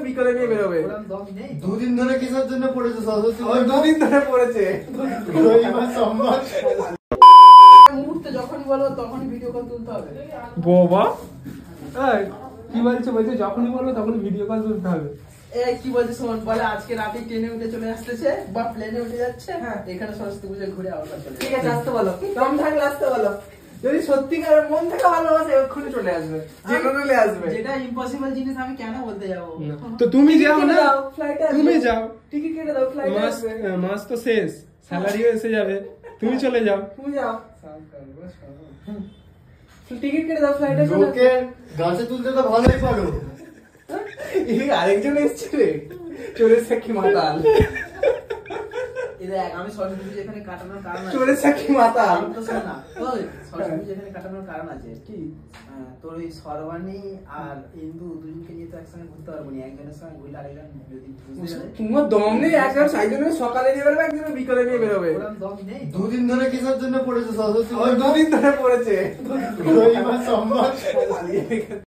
বিকালে নিয়ে বেরোবে। দুদিন ধরে কিসের জন্য পড়েছে সরস্বতী? ওই দুদিন ধরে পড়েছে। রবিবার সোমবার মুহূর্তে যখনই বলবো তখনই ভিডিও কল তুলতে হবে। বাবা কি বলছে? বলছে যখনই বলবো তখনই ভিডিও কল তুলতে হবে। কি বলছে শোন, বলে আজকে রাতে ট্রেনে উঠে চলে আসতেছে বা প্লেনে উঠে যাচ্ছে, হ্যাঁ এখানে সরস্বতী পুজো ঘুরে আবার চলে। ঠিক আছে আসতে বলো, দম থাকলে আসতে বলো। যদি সত্যিকার মন থেকে ভালোবাসে এক্ষুনি চলে আসবে, জেনারেলে আসবে। যেটা ইম্পসিবল জিনিস আমি কেন বলতে যাবো? তো তুমি যাও না, তুমি যাও, টিকিট কেটে দাও, ফ্লাইট আসবে। মাস তো শেষ, স্যালারিও এসে যাবে, তুমি চলে যাও। তুমি যাও, টিকিট কেটে দাও, ফ্লাইট আসবে। লোকে গাছে তুলতে তো ভালোই পারো। আরেকজন এসছে রে, চোরের সাক্ষী মাতাল। দেখ আমি সরস্বতী পুজো এখানে কাটানোর কারণ আছে। চোরের সাক্ষী মাতাল তো শোন না, ওই সরস্বতী পুজো এখানে কাটানোর কারণ আছে কি? তোর ওই সর্বাণী আর ইন্দু দুজনকে নিয়ে তো একসঙ্গে ঘুরতে পারবো না। একজনের সঙ্গে ঘুরলে আরেকজন যদি তোমার দম নেই, একজন সাইজনের সকালে নিয়ে বেরোবে, একজন বিকালে নিয়ে বেরোবে। দম নেই। দুদিন ধরে কিসের জন্য পড়েছে সরস্বতী? ওই দুদিন ধরে পড়েছে। রবিবার সোমবার